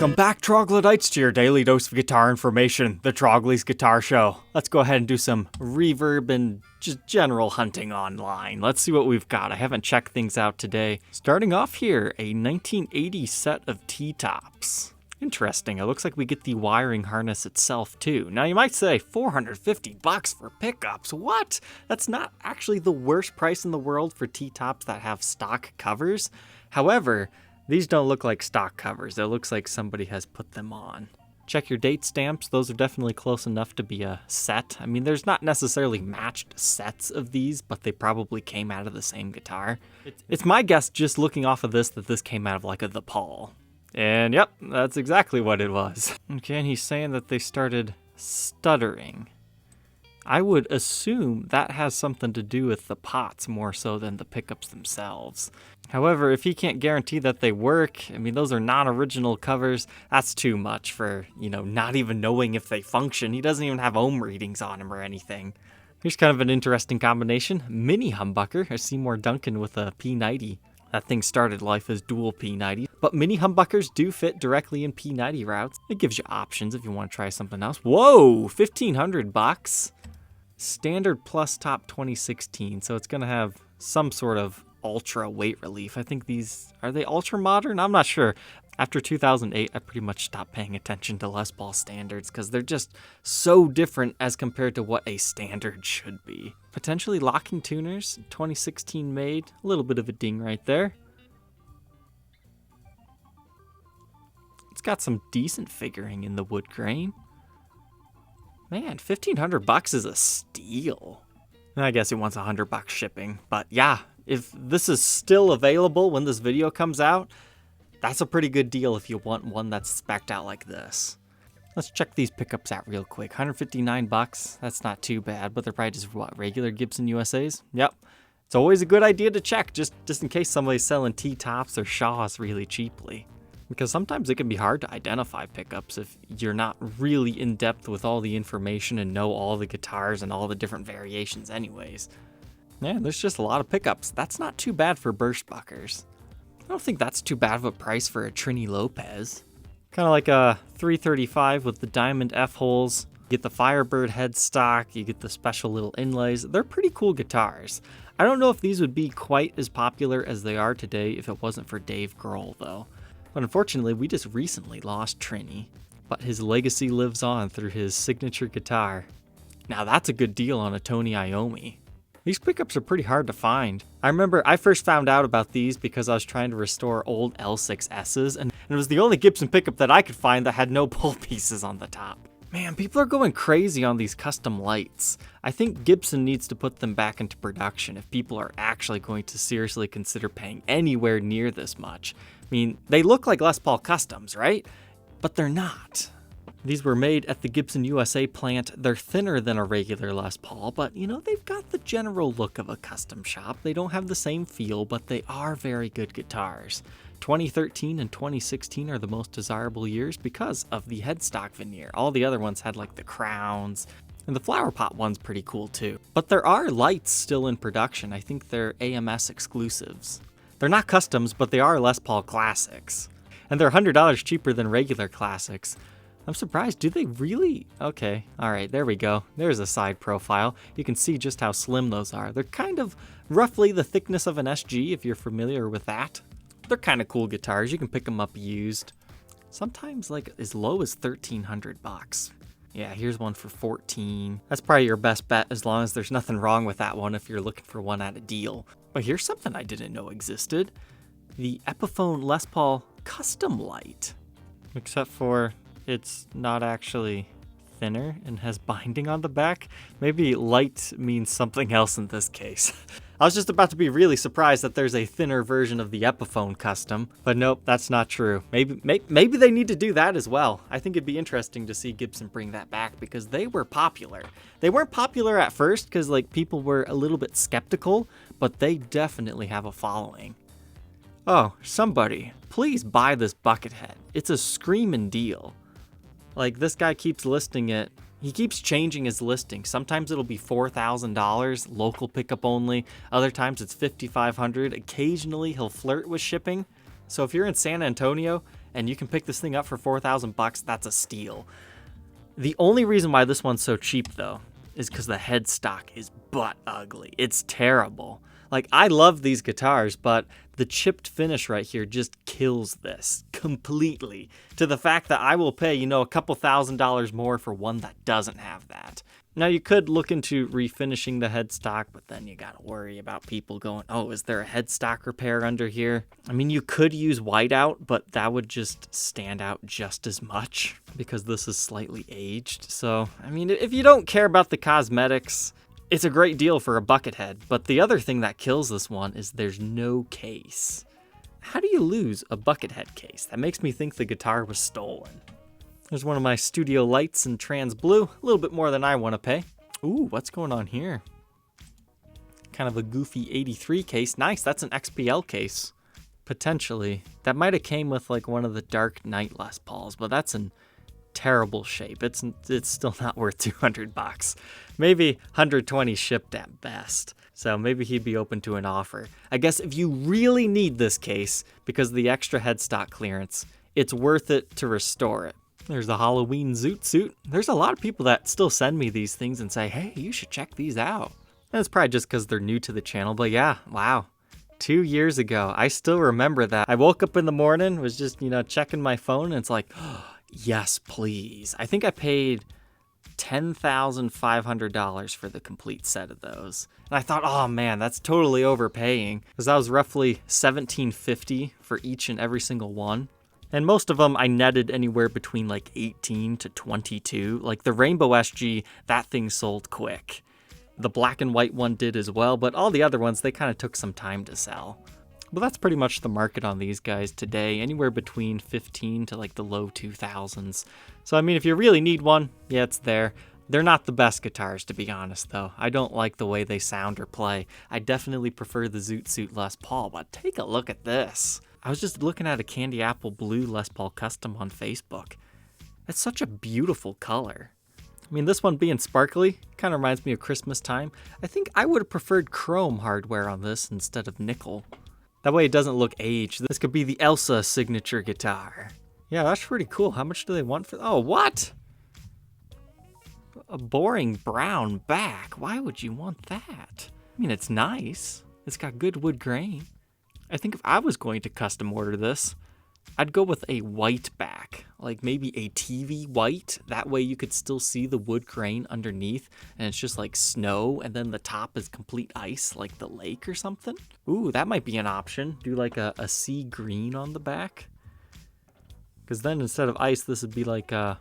Welcome back, troglodytes, to your daily dose of guitar information, the Trogly's Guitar Show. Let's go ahead and do some reverb and just general hunting online. Let's see what we've got. I haven't checked things out today. Starting off here, a 1980 set of T-tops. Interesting. It looks like we get the wiring harness itself too. Now you might say $450 for pickups. What? That's not actually the worst price in the world for T-tops that have stock covers. However, these don't look like stock covers. It looks like somebody has put them on. Check your date stamps. Those are definitely close enough to be a set. I mean, there's not necessarily matched sets of these, but they probably came out of the same guitar. It's my guess, just looking off of this, that this came out of like a Les Paul. And yep, that's exactly what it was. Okay, and he's saying that they started stuttering. I would assume that has something to do with the pots more so than the pickups themselves. However, if he can't guarantee that they work, I mean, those are non-original covers, that's too much for, not even knowing if they function. He doesn't even have ohm readings on them or anything. Here's kind of an interesting combination. Mini humbucker, a Seymour Duncan with a P90. That thing started life as dual P90, but mini humbuckers do fit directly in P90 routes. It gives you options if you want to try something else. Whoa, $1,500. Standard plus top 2016, so it's going to have some sort of ultra weight relief. I think these, are they ultra modern? I'm not sure. After 2008, I pretty much stopped paying attention to Les Paul standards because they're just so different as compared to what a standard should be. Potentially locking tuners, 2016 made, a little bit of a ding right there. It's got some decent figuring in the wood grain. Man, $1,500 is a steal. I guess he wants $100 shipping, but yeah, if this is still available when this video comes out, that's a pretty good deal if you want one that's spec'd out like this. Let's check these pickups out real quick. $159, that's not too bad, but they're probably just what, regular Gibson USAs? Yep. It's always a good idea to check just in case somebody's selling T-tops or Shaws really cheaply. Because sometimes it can be hard to identify pickups if you're not really in depth with all the information and know all the guitars and all the different variations anyways. Yeah, there's just a lot of pickups. That's not too bad for burstbuckers. I don't think that's too bad of a price for a Trini Lopez. Kind of like a 335 with the diamond F-holes. You get the Firebird headstock, you get the special little inlays. They're pretty cool guitars. I don't know if these would be quite as popular as they are today if it wasn't for Dave Grohl though. But unfortunately, we just recently lost Trini, but his legacy lives on through his signature guitar. Now that's a good deal on a Tony Iommi. These pickups are pretty hard to find. I remember I first found out about these because I was trying to restore old L5S and it was the only Gibson pickup that I could find that had no pull pieces on the top. Man, people are going crazy on these custom lights. I think Gibson needs to put them back into production if people are actually going to seriously consider paying anywhere near this much. I mean, they look like Les Paul customs, right? But they're not. These were made at the Gibson USA plant. They're thinner than a regular Les Paul, but they've got the general look of a custom shop. They don't have the same feel, but they are very good guitars. 2013 and 2016 are the most desirable years because of the headstock veneer. All the other ones had like the crowns, and the flower pot one's pretty cool too. But there are lights still in production. I think they're AMS exclusives. They're not customs, but they are Les Paul classics. And they're $100 cheaper than regular classics. I'm surprised, do they really? Okay, alright, there we go. There's a side profile. You can see just how slim those are. They're kind of roughly the thickness of an SG, if you're familiar with that. They're kind of cool guitars. You can pick them up used. Sometimes like as low as $1,300. Yeah, here's one for $14. That's probably your best bet as long as there's nothing wrong with that one if you're looking for one at a deal. But here's something I didn't know existed. The Epiphone Les Paul Custom Lite. Except for it's not actually thinner and has binding on the back. Maybe light means something else in this case. I was just about to be really surprised that there's a thinner version of the Epiphone custom, but nope, that's not true. Maybe they need to do that as well. I think it'd be interesting to see Gibson bring that back because they were popular. They weren't popular at first because people were a little bit skeptical, but they definitely have a following. Oh, somebody, please buy this Buckethead. It's a screaming deal. This guy keeps listing it. He keeps changing his listing. Sometimes it'll be $4,000, local pickup only. Other times it's $5,500. Occasionally he'll flirt with shipping. So if you're in San Antonio and you can pick this thing up for 4,000 bucks, that's a steal. The only reason why this one's so cheap, though, is because the headstock is butt ugly. It's terrible. Like, I love these guitars, but the chipped finish right here just kills this completely, to the fact that I will pay, a couple $1,000s more for one that doesn't have that. Now, you could look into refinishing the headstock, but then you gotta worry about people going, oh, is there a headstock repair under here? I mean, you could use whiteout, but that would just stand out just as much because this is slightly aged. So, I mean, if you don't care about the cosmetics, it's a great deal for a Buckethead. But the other thing that kills this one is there's no case. How do you lose a Buckethead case? That makes me think the guitar was stolen. There's one of my studio lights in trans blue, a little bit more than I want to pay. Ooh, what's going on here? Kind of a goofy 83 case. Nice, that's an XPL case. Potentially. That might have came with like one of the Dark Knight Les Pauls, but that's in terrible shape. It's still not worth 200 bucks. Maybe 120 shipped at best. So maybe he'd be open to an offer. I guess if you really need this case, because of the extra headstock clearance, it's worth it to restore it. There's the Halloween Zoot suit. There's a lot of people that still send me these things and say, hey, you should check these out. And it's probably just because they're new to the channel, but yeah, wow. 2 years ago, I still remember that. I woke up in the morning, was just, checking my phone, and it's like, oh, yes, please. I think I paid $10,500 for the complete set of those. And I thought, oh man, that's totally overpaying, because that was roughly $1,750 for each and every single one. And most of them I netted anywhere between like 18 to 22. Like the Rainbow SG, that thing sold quick. The black and white one did as well, but all the other ones, they kind of took some time to sell. But that's pretty much the market on these guys today, anywhere between 15 to like the low 2000s. So I mean, if you really need one, yeah, it's there. They're not the best guitars, to be honest, though. I don't like the way they sound or play. I definitely prefer the Zoot Les Paul, but take a look at this. I was just looking at a candy apple blue Les Paul custom on Facebook. It's such a beautiful color. I mean, this one being sparkly kind of reminds me of Christmas time. I think I would have preferred chrome hardware on this instead of nickel. That way it doesn't look aged. This could be the Elsa signature guitar. Yeah, that's pretty cool. How much do they want for... Oh, what? A boring brown back. Why would you want that? I mean, it's nice. It's got good wood grain. I think if I was going to custom order this, I'd go with a white back, like maybe a TV white. That way you could still see the wood grain underneath, and it's just like snow, and then the top is complete ice, like the lake or something. Ooh, that might be an option. Do like a sea green on the back. Because then instead of ice, this would be like a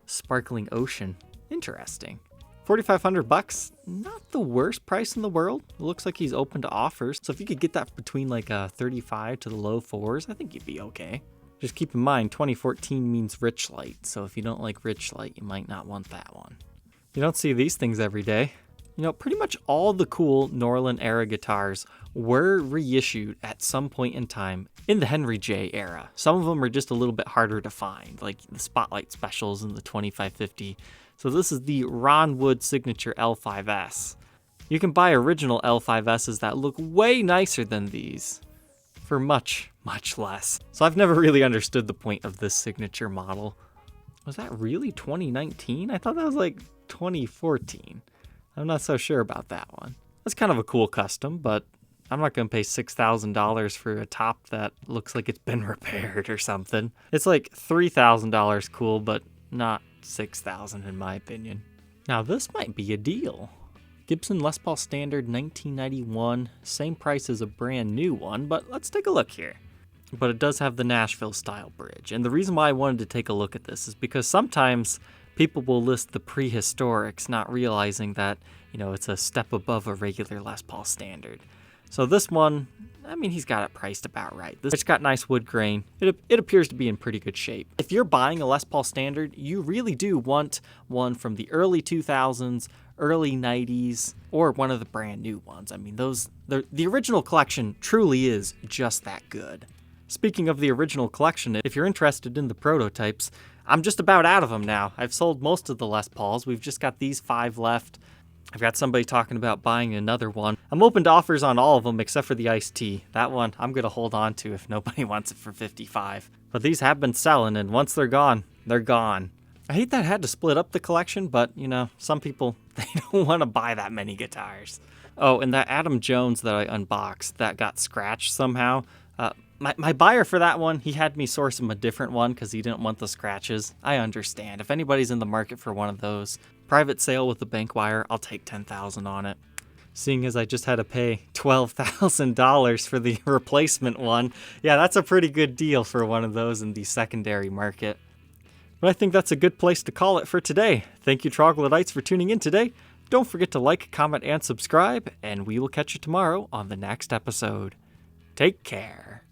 sparkling ocean. Interesting. 4,500 bucks, not the worst price in the world. It looks like he's open to offers. So if you could get that between like 35 to the low 4s, I think you'd be okay. Just keep in mind, 2014 means rich light. So if you don't like rich light, you might not want that one. You don't see these things every day. Pretty much all the cool Norlin era guitars were reissued at some point in time in the Henry J era. Some of them are just a little bit harder to find, like the Spotlight Specials and the 2550. So this is the Ron Wood Signature L5S. You can buy original L5Ss that look way nicer than these for much, much less. So I've never really understood the point of this signature model. Was that really 2019? I thought that was like 2014. I'm not so sure about that one. That's kind of a cool custom, but I'm not going to pay $6,000 for a top that looks like it's been repaired or something. It's like $3,000 cool, but not $6,000 in my opinion. Now this might be a deal. Gibson Les Paul Standard 1991, same price as a brand new one, but let's take a look here. But it does have the Nashville style bridge, and the reason why I wanted to take a look at this is because sometimes people will list the Prehistorics, not realizing that, it's a step above a regular Les Paul Standard. So this one, I mean, he's got it priced about right. It's got nice wood grain. It appears to be in pretty good shape. If you're buying a Les Paul Standard, you really do want one from the early 2000s, early 90s, or one of the brand new ones. I mean, the original collection truly is just that good. Speaking of the original collection, if you're interested in the prototypes, I'm just about out of them now. I've sold most of the Les Pauls. We've just got these 5 left. I've got somebody talking about buying another one. I'm open to offers on all of them except for the iced tea. That one I'm going to hold on to if nobody wants it for $55. But these have been selling, and once they're gone, they're gone. I hate that I had to split up the collection, but, you know, some people, they don't want to buy that many guitars. Oh, and that Adam Jones that I unboxed, that got scratched somehow. My buyer for that one, he had me source him a different one because he didn't want the scratches. I understand. If anybody's in the market for one of those, private sale with a bank wire, I'll take $10,000 on it. Seeing as I just had to pay $12,000 for the replacement one, yeah, that's a pretty good deal for one of those in the secondary market. But I think that's a good place to call it for today. Thank you, Troglodytes, for tuning in today. Don't forget to like, comment, and subscribe, and we will catch you tomorrow on the next episode. Take care.